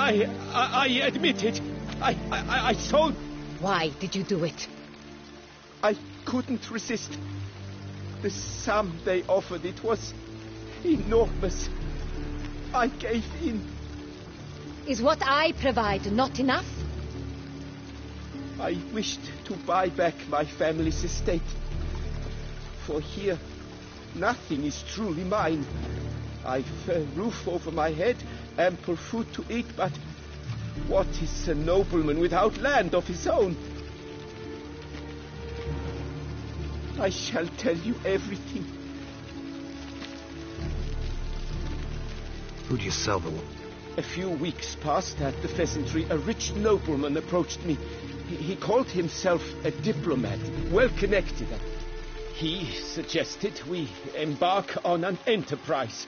I admit it. I sold... Why did you do it? I couldn't resist. The sum they offered, it was enormous. I gave in. Is what I provide not enough? I wished to buy back my family's estate. For here, nothing is truly mine. I've a roof over my head, ample food to eat, but what is a nobleman without land of his own? I shall tell you everything. Who'd you sell the... A few weeks past at the pheasantry, a rich nobleman approached me. He called himself a diplomat, well connected. He suggested we embark on an enterprise.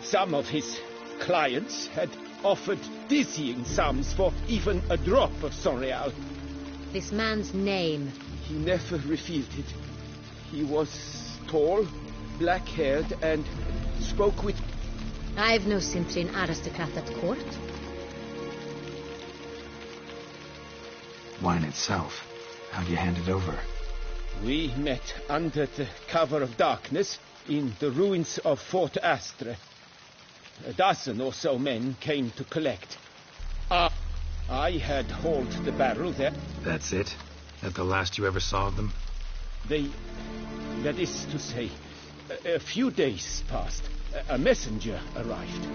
Some of his clients had offered dizzying sums for even a drop of Sonreal. This man's name? He never revealed it. He was tall, black-haired, and spoke with... I've no Cintrin aristocrat at court. Wine itself. How'd you hand it over? We met under the cover of darkness in the ruins of Fort Astre. A dozen or so men came to collect. I had hauled the barrel there. That's it? That the last you ever saw of them? That is to say, a few days passed. A messenger arrived.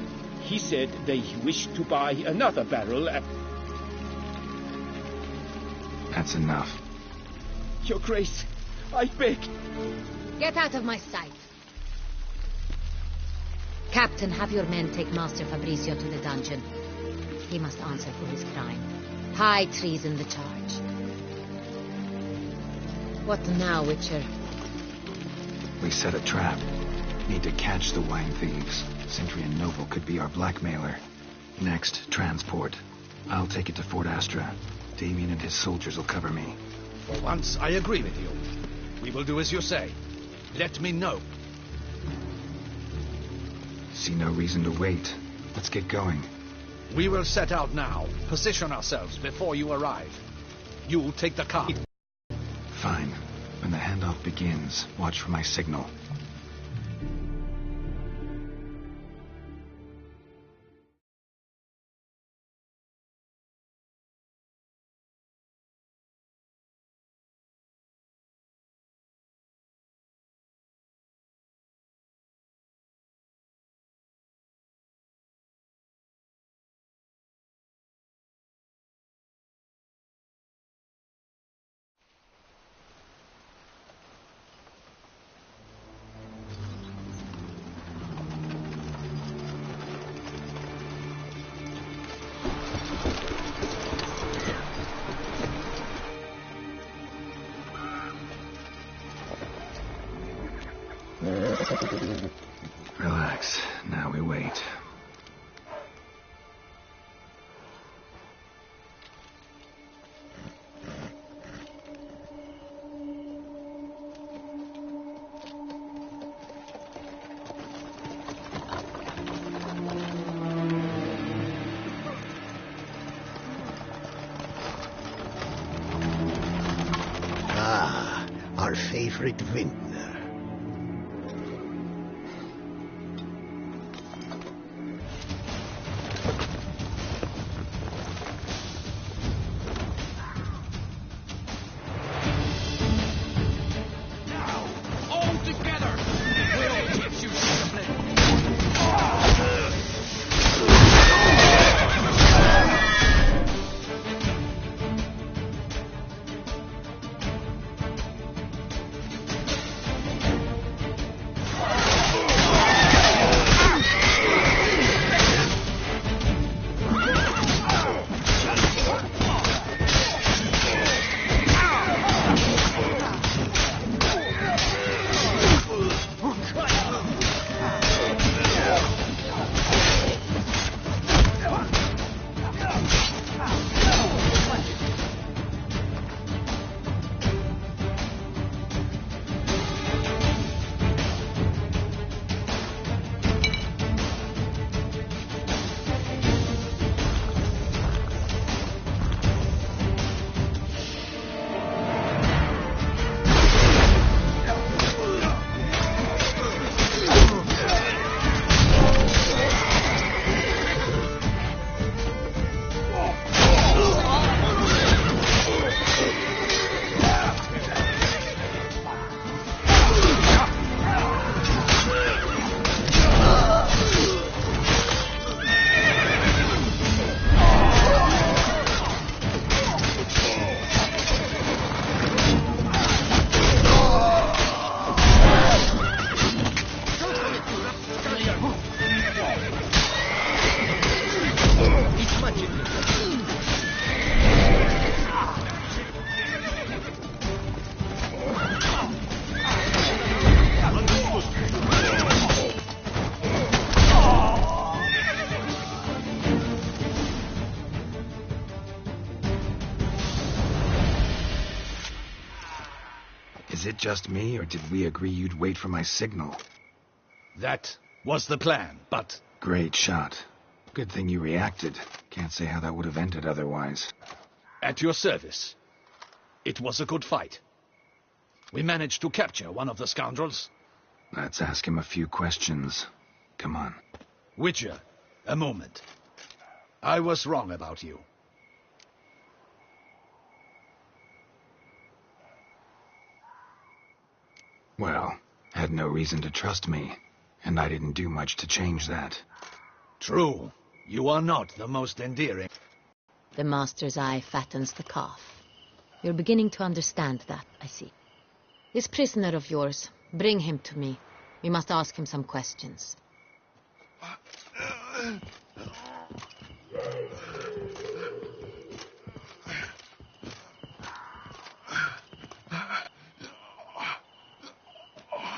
He said they wished to buy another barrel. That's enough. Your Grace, I beg. Get out of my sight. Captain, have your men take Master Fabrizio to the dungeon. He must answer for his crime. High treason the charge. What now, Witcher? We set a trap. Need to catch the wine thieves. Sentry and Noble could be our blackmailer. Next, transport. I'll take it to Fort Astra. Damien and his soldiers will cover me. For once, I agree with you. We will do as you say. Let me know. See no reason to wait. Let's get going. We will set out now. Position ourselves before you arrive. You'll take the car. Fine. When the handoff begins, watch for my signal. Relax. Now we wait. Ah, our favorite vintner. Is it just me, or did we agree you'd wait for my signal? That was the plan, but... Great shot. Good thing you reacted. Can't say how that would have ended otherwise. At your service. It was a good fight. We managed to capture one of the scoundrels. Let's ask him a few questions. Come on. Witcher, a moment. I was wrong about you. Well, had no reason to trust me, and I didn't do much to change that. True. You are not the most endearing. The master's eye fattens the calf. You're beginning to understand that, I see. This prisoner of yours, bring him to me. We must ask him some questions.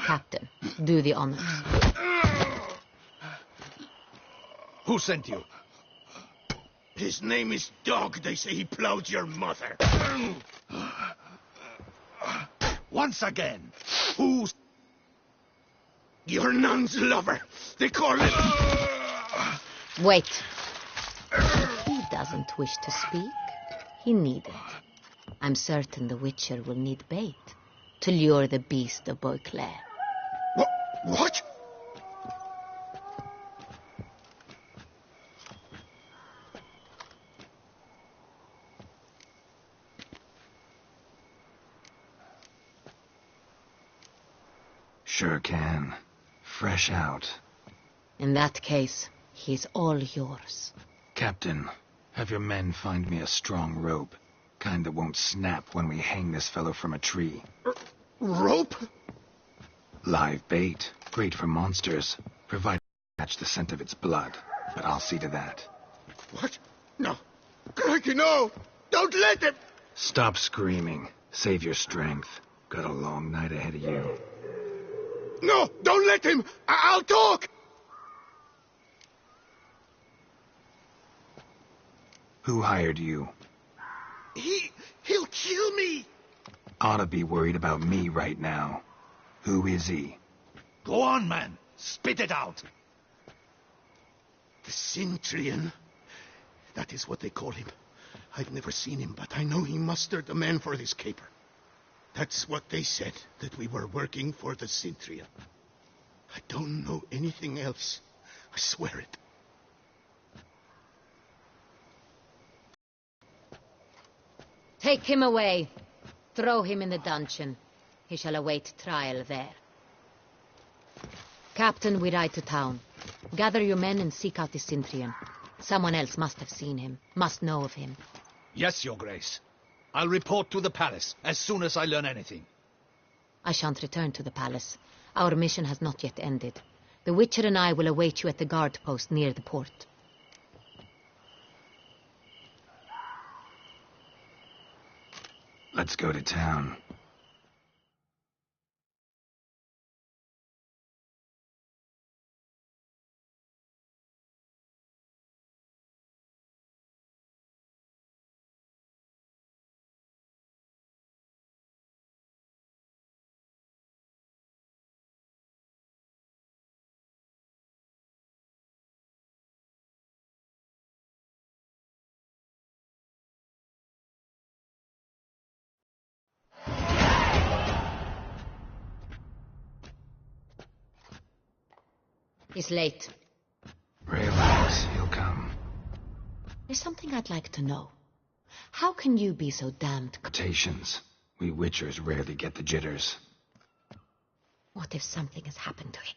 Captain, do the honors. Who sent you? His name is Dog. They say he plowed your mother. Once again. Who's... Your nun's lover. They call it... Wait. If he doesn't wish to speak, he needn't. I'm certain the Witcher will need bait to lure the beast of Beauclair. What? Sure can. Fresh out. In that case, he's all yours. Captain, have your men find me a strong rope. Kind that won't snap when we hang this fellow from a tree. Rope? Live bait. Great for monsters. Provided I catch the scent of its blood. But I'll see to that. What? No. Crikey, no! Don't let him! Stop screaming. Save your strength. Got a long night ahead of you. No! Don't let him! I'll talk! Who hired you? He'll kill me! Ought to be worried about me right now. Who is he? Go on, man. Spit it out. The Cintrian. That is what they call him. I've never seen him, but I know he mustered a man for this caper. That's what they said, that we were working for the Cintrian. I don't know anything else. I swear it. Take him away. Throw him in the dungeon. He shall await trial there. Captain, we ride to town. Gather your men and seek out the Cintrian. Someone else must have seen him, must know of him. Yes, Your Grace. I'll report to the palace as soon as I learn anything. I shan't return to the palace. Our mission has not yet ended. The Witcher and I will await you at the guard post near the port. Let's go to town. He's late. Relax, he'll come. There's something I'd like to know. How can you be so damned... Mutations. We Witchers rarely get the jitters. What if something has happened to him?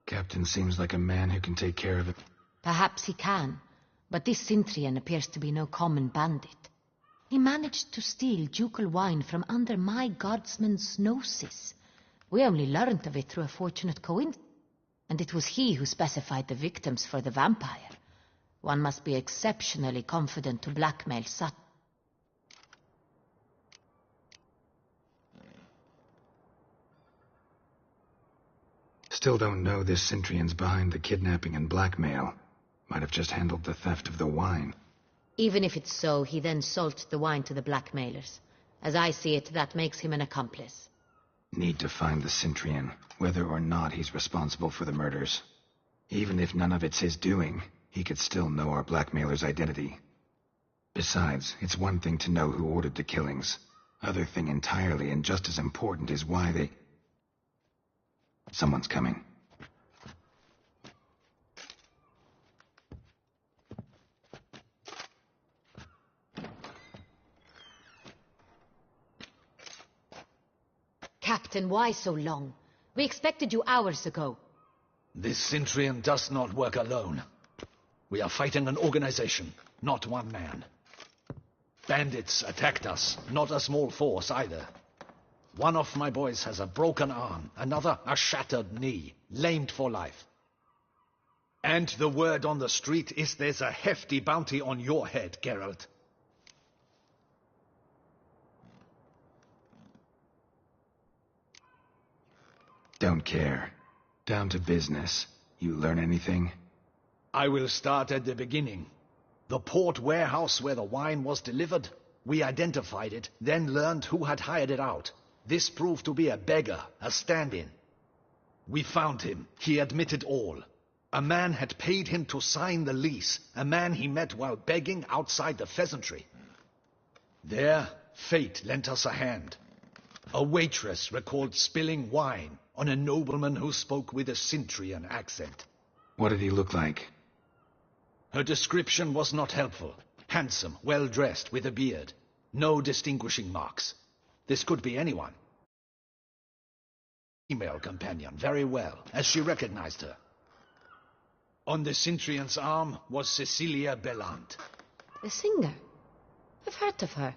Captain seems like a man who can take care of it. Perhaps he can, but this Cintrian appears to be no common bandit. He managed to steal ducal wine from under my guardsman's noses. We only learned of it through a fortunate coincidence. And it was he who specified the victims for the vampire. One must be exceptionally confident to blackmail such. Still don't know this Cintrian's behind the kidnapping and blackmail. Might have just handled the theft of the wine. Even if it's so, he then sold the wine to the blackmailers. As I see it, that makes him an accomplice. Need to find the Cintrian, whether or not he's responsible for the murders. Even if none of it's his doing, he could still know our blackmailer's identity. Besides, it's one thing to know who ordered the killings. Other thing entirely, and just as important, is why they... Someone's coming. Captain, why so long? We expected you hours ago. This Cintrian does not work alone. We are fighting an organization, not one man. Bandits attacked us, not a small force either. One of my boys has a broken arm, another a shattered knee, lamed for life. And the word on the street is there's a hefty bounty on your head, Geralt. Don't care. Down to business. You learn anything? I will start at the beginning. The port warehouse where the wine was delivered. We identified it, then learned who had hired it out. This proved to be a beggar, a stand-in. We found him. He admitted all. A man had paid him to sign the lease, a man he met while begging outside the pheasantry. There, fate lent us a hand. A waitress recalled spilling wine on a nobleman who spoke with a Cintrian accent. What did he look like? Her description was not helpful. Handsome, well-dressed, with a beard. No distinguishing marks. This could be anyone. Female companion, very well, as she recognized her. On the Cintrian's arm was Cecilia Bellant. The singer. I've heard of her.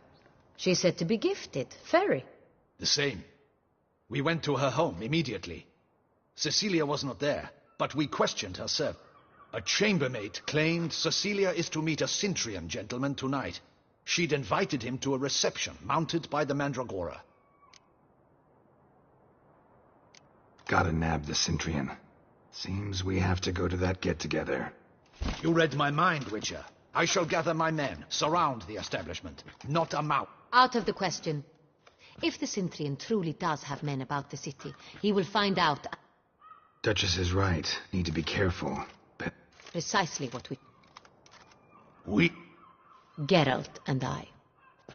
She's said to be gifted. Very. The same. We went to her home immediately. Cecilia was not there, but we questioned her servant. A chambermaid claimed Cecilia is to meet a Cintrian gentleman tonight. She'd invited him to a reception mounted by the Mandragora. Gotta nab the Cintrian. Seems we have to go to that get-together. You read my mind, Witcher. I shall gather my men, surround the establishment. Not a mouth. Out of the question. If the Cintrian truly does have men about the city, he will find out... Duchess is right. Need to be careful. But... Precisely what We... Geralt and I.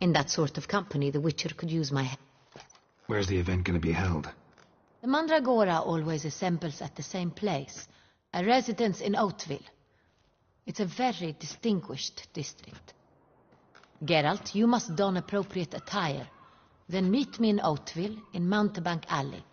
In that sort of company, the Witcher could use my help. Where's the event gonna be held? The Mandragora always assembles at the same place, a residence in Oatville. It's a very distinguished district. Geralt, you must don appropriate attire. Then meet me in Oatville, in Mountebank Alley.